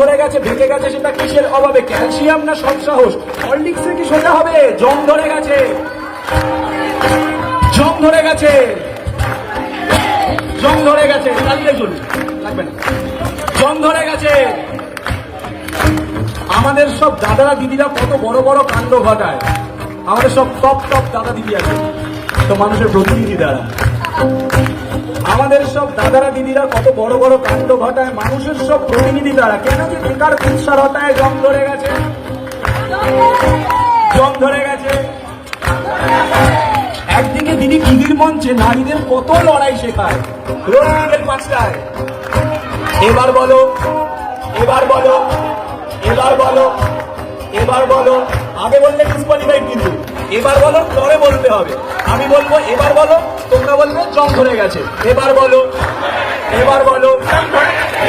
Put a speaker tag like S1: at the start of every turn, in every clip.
S1: ধরে গেছে, ভেঙে গেছে, সেটা কিসের অভাবে? ক্যালসিয়াম না সৎ সাহস? হরলিক্সে কি সোজা হবে? জং ধরে গেছে, জং ধরে গেছে, জং ধরে গেছে, চালিয়ে চলুন, লাগবে না। জং ধরে গেছে। আমাদের সব দাদারা দিদিরা কত বড় বড় কাণ্ড ঘটায়। আমাদের সব টপ টপ দাদা দিদি আছে, তো মানুষের প্রতিনিধি দ্বারা আমাদের সব দাদারা দিদিরা কত বড় বড় কাণ্ড ঘটায় মানুষের সব প্রতিনিধি দ্বারা। কেন? যে বেকার কুৎসারতায় জং ধরে গেছে, জং ধরে গেছে। একদিকে দিদি টিভির মঞ্চে নারীদের কত লড়াই শেখায় রোজ বিকেল 5টায়। এবার বলো, এবার বলো, এবার বলো, এবার বলো। আগে বললে ডিসকোয়ালিফাই, কিন্তু এবার বলো, পরে বলতে হবে। আমি বলবো এবার বলো, তোমরা বলবে জং ধরে গেছে। এবার বলো, এবার বলো,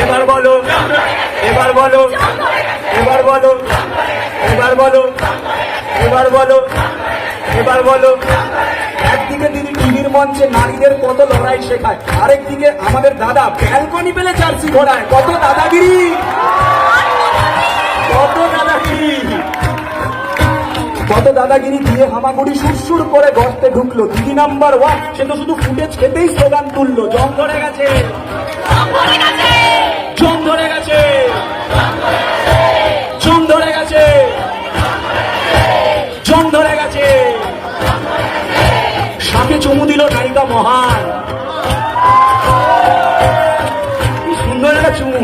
S1: এবার বলো, এবার বলো, এবার বলো, এবার বলো, এবার বলো, এবার বলো। একদিকে দিদি টিভির মঞ্চে নারীদের কত লড়াই শেখায়, আরেকদিকে আমাদের দাদা ব্যালকনি পেলে জার্সি ঘোড়ায়। কত দাদাগিরি, কত দাদাগিরি, কত দাদাগিরি দিয়ে হামাগুড়ি সুরসুর করে গর্তে ঢুকলো। দিদি নাম্বার 1, সে তো শুধু ফুটেজ খেতেই স্লোগান তুললো। জং ধরে গেছে, জং ধরে গেছে, জং ধরে গেছে, জং ধরে গেছে। সাপে চুমু দিল নায়িকা মহান। কি সুন্দর একটা চুমু।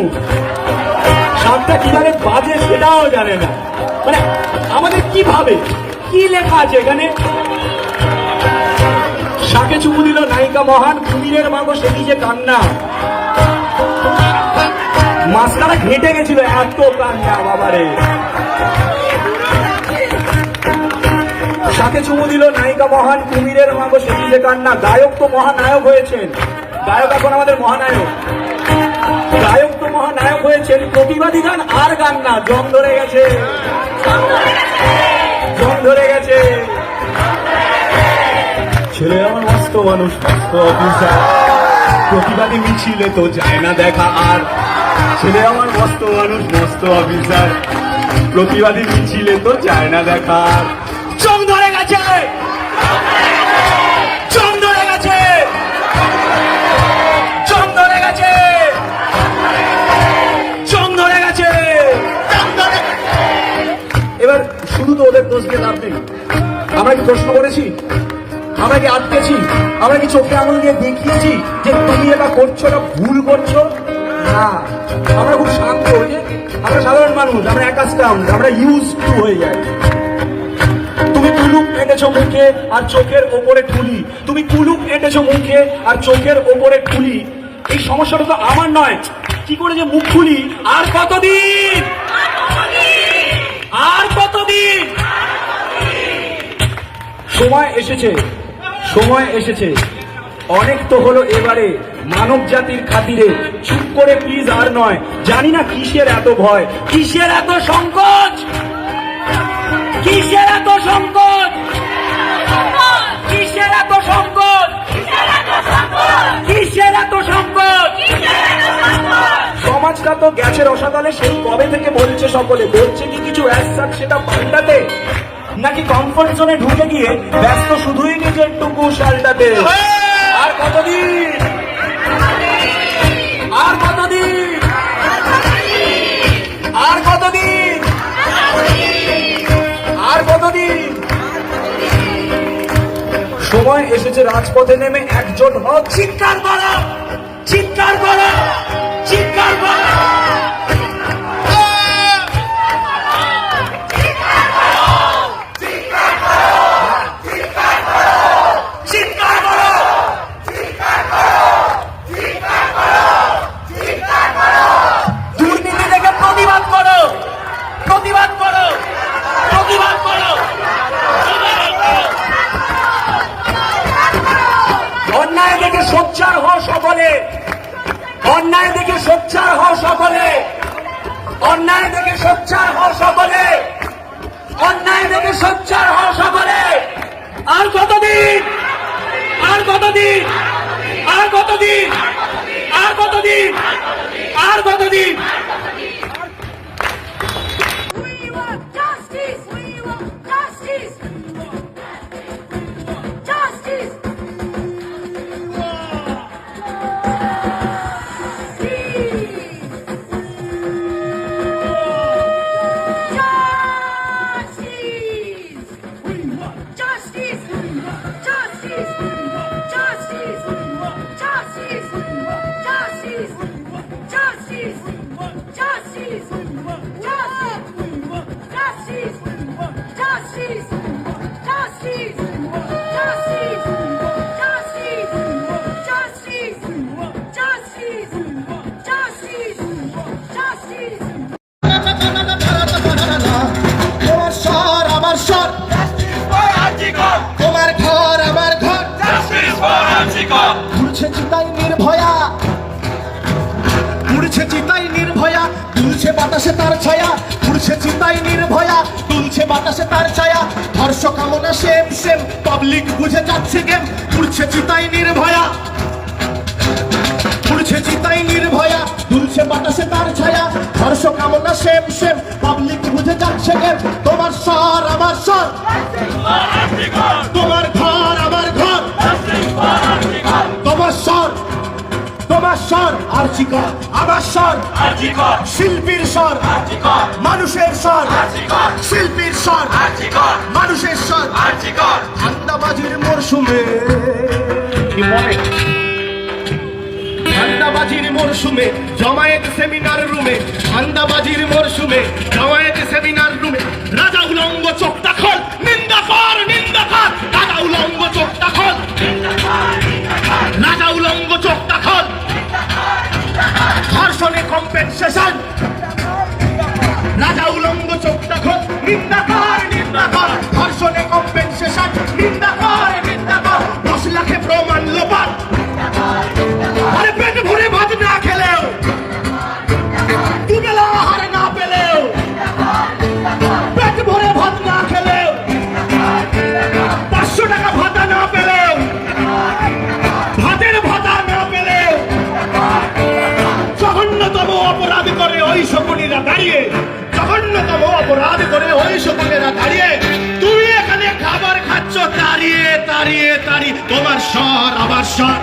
S1: সাপটা কিভাবে বাজে সেটাও জানে না। মানে আমাদের কিভাবে, কি লেখা আছে এখানে? শাকে চুমু দিল নায়িকা মহান, কুমিরের মাগো সে কি যে কান্না। মাস্কারা ঘেটে গেছিল, এত কান্না বাবারে। শাকে চুমু দিল নায়িকা মহান, কুমিরের মাগো সে কি যে কান্না। গায়ক তো মহানায়ক হয়েছেন, গায়ক এখন আমাদের মহানায়ক। গায়ক তো মহানায়ক হয়েছেন, প্রতিবাদী গান আর গান না। জং ধরে গেছে, জং ধরে গেছে। ছেলে আমার মস্ত মানুষ, মস্ত অফিসার, প্রতিবাদী মিছিলে তো যায় না দেখা আর। ছেলে আমার মস্ত মানুষ, মস্ত অফিসার, প্রতিবাদী মিছিলে তো যায় না দেখা আর। জং ধরে গেছে, জং ধরে গেছে, জং ধরে গেছে, জং ধরে গেছে। এবার শুধু তো ওদের দোষ দিয়ে লাভ নেই। আমরা কি প্রশ্ন করেছি? আমরা কি আটকেছি? আমরা কি চোখে আঙুল দিয়ে দেখিয়েছি যে তুমি এটা করছো, এটা ভুল করছো? না, আমরা খুব শান্ত হই যে আমরা সাধারণ মানুষ, আমরা অ্যাকাস্টামড, আমরা ইউজ টু হয়ে যাই। তুমি কুলুপ এঁটেছো মুখে আর চোখের ওপরে ঠুলি, তুমি কুলুপ এঁটেছো মুখে আর চোখের ওপরে ঠুলি। এই সমস্যাটা তো আমার নয়, কি করে যে মুখ খুলি। আর কতদিন, আর কতদিন? সময় এসেছে, সময় এসেছে। অনেক তো হলো এবারে মানব জাতির খাতিরে। চুপ করে প্লিজ আর নয়। জানি না কিসের এত ভয়, কিসের এত সংকোচ, কিসের এত সংকোচ, কিসের এত সংকোচ, কিসের এত সংকোচ। সমাজটা তো গেছে রসাতলে, সেই কবে থেকে বলছে সকলে। বলছে কি কিছু অ্যাসার সেটা পাল্টাতে, নাকি কমফোর্ট জোনে ঢুকে গিয়ে ব্যস্ত শুধুই নিজের টুকু শালটাতে? আর কতদিন, আর কতদিন, আর কতদিন, আর কতদিন? সময় এসেছে রাজপথে নেমে একজোট হও। চিৎকার করো, চিৎকার করো, চিৎকার করো। অন্যায় দেখে সোচ্চার হও সকলে, অন্যায় দেখে সোচ্চার হও সকলে, অন্যায় দেখে সোচ্চার হও সকলে, অন্যায় দেখে সোচ্চার হও সকলে। আর কতদিন, আর কতদিন, আর কতদিন, আর কতদিন, আর কতদিন?
S2: আমার স্বর, তোমার ঘর আমার ঘর, ঘুরছে চিতাই নির্ভয়া, ঘুরছে চিতাই নির্ভয়া, তুলছে বাতাসে তার ছায়া, ঘুরছে চিতাই নির্ভয়া, তুলছে বাতাসে তার ছায়া, হর্ষ কামনা সেম সেম, পাবলিক বুঝে যাচ্ছে গেম, ঘুরছে চিতাই নির্ভয়া, ঘুরছে চিতাই নির্ভয়া, তুলছে বাতাসে তার ছায়া, হর্ষ কামনা সেম সেম, পাবলিক বুঝে যাচ্ছে গেম, তোমার স্বর আমার স্বর, তোমার ঘর আমার ঘর, তোমার স্বর, তোমার স্বর আর্চিকর, আমার স্বর শিল্পীর স্বর, মানুষের স্বর, শিল্পীর স্বর, মানুষের স্বর, ঠান্ডাবাজির মরশুমে ঠান্ডাবাজির মরশুমে জমায়েত সেমিনার রুমে, ঠান্ডাবাজির মরশুমে জমায়েত সেমিনার রুমে, রাজা উলঙ্গ চোখটা খোল, নিন্দা কর নিন্দা কর, রাজা উলঙ্গ চোখটা খোল, রাজা উলঙ্গ চোখটা খোল, ধর্ষণে কম্পেনসেশন, রাজা উলঙ্গ চোখটা খোল, নিন্দা কর ধর্ষণে কম্পেনসেশন, নিন্দা কর 10 লাখে প্রমাণ লোপাট, আরে পেট ভরে ভাত না খেলেও, দুবেলা আহার না পেলেও, পেট ভরে ভাত না খেলেও, 500 টাকা ভাতা না পেলেও, ভাতের ভাতা না পেলেও, জঘন্যতম অপরাধ করে ওই শকুনিরা দাঁড়িয়ে, জঘন্যতম অপরাধ করে ওই শকুনিরা দাঁড়িয়ে, তুমি এখানে খাবার খাচ্ছ তাড়িয়ে তাড়িয়ে তাড়িয়ে, তোমার স্বর আমার স্বর।